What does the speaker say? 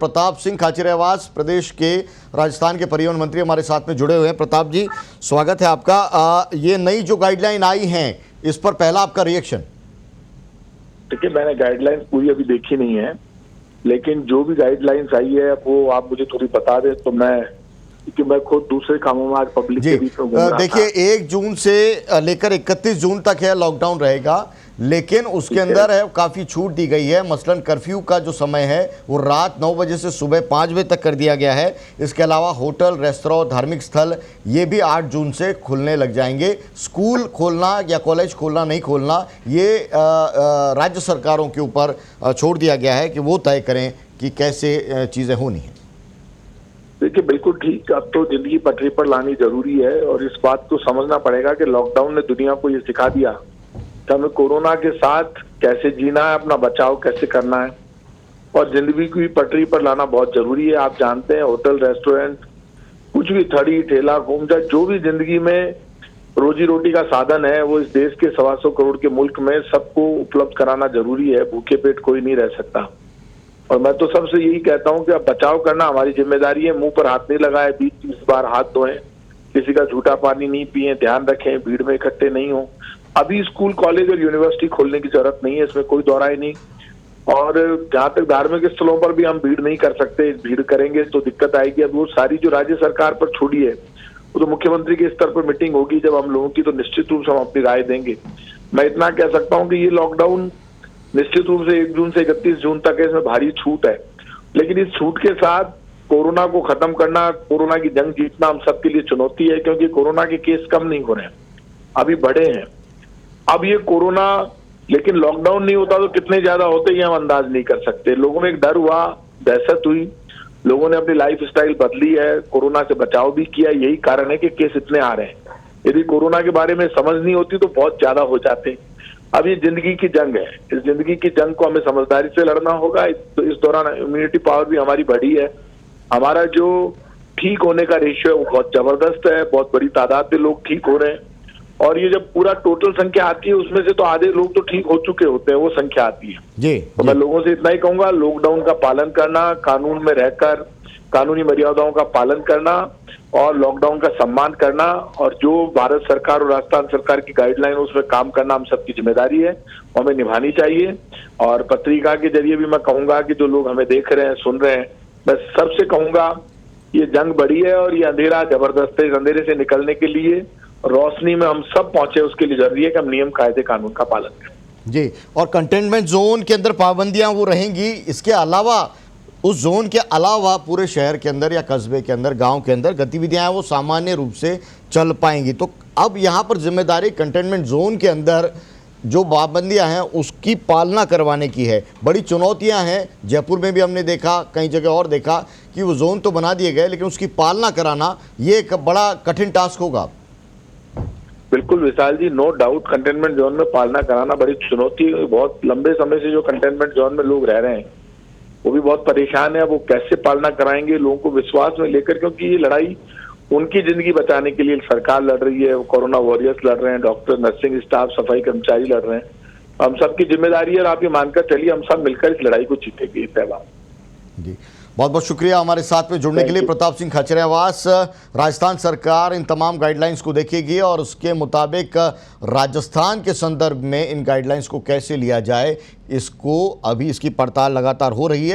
प्रताप सिंह खाचरियावास प्रदेश के राजस्थान के परिवहन मंत्री हमारे साथ में जुड़े हुए हैं। प्रताप जी, स्वागत है आपका। ये नई जो गाइडलाइन आई हैं इस पर पहला आपका रिएक्शन। देखिए, मैंने गाइडलाइंस पूरी अभी देखी नहीं है, लेकिन जो भी गाइडलाइंस आई है वो आप मुझे थोड़ी बता दें तो क्योंकि मैं खुद दूसरे कामों में आज पब्लिक के बीच में घूम रहा था। देखिए, 1 जून से लेकर 31 जून तक है लॉकडाउन रहेगा, लेकिन उसके अंदर है काफ़ी छूट दी गई है। मसलन कर्फ्यू का जो समय है वो रात 9 बजे से सुबह 5 बजे तक कर दिया गया है। इसके अलावा होटल, रेस्तरां, धार्मिक स्थल ये भी 8 जून से खुलने लग जाएंगे। स्कूल खोलना या कॉलेज खोलना नहीं खोलना ये राज्य सरकारों के ऊपर छोड़ दिया गया है कि वो तय करें कि कैसे चीज़ें होनी हैं। देखिए, बिल्कुल ठीक। अब तो जिंदगी पटरी पर लानी जरूरी है और इस बात को समझना पड़ेगा कि लॉकडाउन ने दुनिया को ये सिखा दिया कि हमें कोरोना के साथ कैसे जीना है, अपना बचाव कैसे करना है और जिंदगी की पटरी पर लाना बहुत जरूरी है। आप जानते हैं, होटल, रेस्टोरेंट, कुछ भी थड़ी, ठेला, घूमजा, जो भी जिंदगी में रोजी रोटी का साधन है वो इस देश के 125 करोड़ के मुल्क में सबको उपलब्ध कराना जरूरी है। भूखे पेट कोई नहीं रह सकता और मैं तो सबसे यही कहता हूं कि अब बचाव करना हमारी जिम्मेदारी है। मुंह पर हाथ नहीं लगाए, 20-30 बार हाथ धोएं, किसी का झूठा पानी नहीं पिए, ध्यान रखें, भीड़ में इकट्ठे नहीं हो। अभी स्कूल, कॉलेज और यूनिवर्सिटी खोलने की जरूरत नहीं है, इसमें कोई दौराई नहीं। और जहां तक धार्मिक स्थलों पर भी हम भीड़ नहीं कर सकते, भीड़ करेंगे तो दिक्कत आएगी। अब वो सारी जो राज्य सरकार पर छोड़ी है, वो तो मुख्यमंत्री के स्तर पर मीटिंग होगी जब हम लोगों की, तो निश्चित रूप से हम अपनी राय देंगे। मैं इतना कह सकता हूँ कि ये लॉकडाउन निश्चित रूप से 1 जून से 31 जून तक है, इसमें भारी छूट है, लेकिन इस छूट के साथ कोरोना को खत्म करना, कोरोना की जंग जीतना हम सबके लिए चुनौती है, क्योंकि कोरोना के केस कम नहीं हो रहे हैं, अभी बढ़े हैं। अब ये कोरोना, लेकिन लॉकडाउन नहीं होता तो कितने ज्यादा होते ये हम अंदाज नहीं कर सकते। लोगों में एक डर हुआ, दहशत हुई, लोगों ने अपनी लाइफ स्टाइल बदली है, कोरोना से बचाव भी किया। यही कारण है कि केस इतने आ रहे हैं। यदि कोरोना के बारे में समझ नहीं होती तो बहुत ज्यादा हो जाते। अब ये जिंदगी की जंग है, इस जिंदगी की जंग को हमें समझदारी से लड़ना होगा। तो इस दौरान इम्यूनिटी पावर भी हमारी बढ़ी है। हमारा जो ठीक होने का रेशियो है वो बहुत जबरदस्त है, बहुत बड़ी तादाद में लोग ठीक हो रहे हैं। और ये जब पूरा टोटल संख्या आती है उसमें से तो आधे लोग तो ठीक हो चुके होते हैं, वो संख्या आती है जी। तो मैं लोगों से इतना ही कहूंगा, लॉकडाउन का पालन करना, कानून में रहकर कानूनी मर्यादाओं का पालन करना और लॉकडाउन का सम्मान करना, और जो भारत सरकार और राजस्थान सरकार की गाइडलाइन उसमें काम करना हम सबकी जिम्मेदारी है, वो हमें निभानी चाहिए। और पत्रिका के जरिए भी मैं कहूंगा कि जो लोग हमें देख रहे हैं, सुन रहे हैं, मैं सबसे कहूंगा ये जंग बड़ी है और ये अंधेरा जबरदस्त है। इस अंधेरे से निकलने के लिए रोशनी में हम सब पहुंचे, उसके लिए जरूरी है कि हम नियम, कायदे, कानून का पालन करें। जी, और कंटेनमेंट जोन के अंदर पाबंदियां वो रहेंगी। इसके अलावा उस जोन के अलावा पूरे शहर के अंदर या कस्बे के अंदर, गांव के अंदर गतिविधियां वो सामान्य रूप से चल पाएंगी। तो अब यहाँ पर जिम्मेदारी कंटेनमेंट जोन के अंदर जो पाबंदियां हैं उसकी पालना करवाने की है। बड़ी चुनौतियां हैं, जयपुर में भी हमने देखा, कई जगह और देखा कि वो जोन तो बना दिए गए लेकिन उसकी पालना कराना ये एक बड़ा कठिन टास्क होगा। बिल्कुल विशाल जी, नो डाउट कंटेनमेंट जोन में पालना कराना बड़ी चुनौती है। बहुत लंबे समय से जो कंटेनमेंट जोन में लोग रह रहे हैं वो भी बहुत परेशान है। वो कैसे पालना कराएंगे लोगों को विश्वास में लेकर, क्योंकि ये लड़ाई उनकी जिंदगी बचाने के लिए सरकार लड़ रही है, कोरोना वॉरियर्स लड़ रहे हैं, डॉक्टर, नर्सिंग स्टाफ, सफाई कर्मचारी लड़ रहे हैं। हम सबकी जिम्मेदारी है और आप ये मानकर चलिए हम सब मिलकर इस लड़ाई को जीतेंगे। जी, बहुत बहुत शुक्रिया हमारे साथ में जुड़ने के लिए। प्रताप सिंह खाचरियावास। राजस्थान सरकार इन तमाम गाइडलाइंस को देखेगी और उसके मुताबिक राजस्थान के संदर्भ में इन गाइडलाइंस को कैसे लिया जाए, इसको अभी इसकी पड़ताल लगातार हो रही है।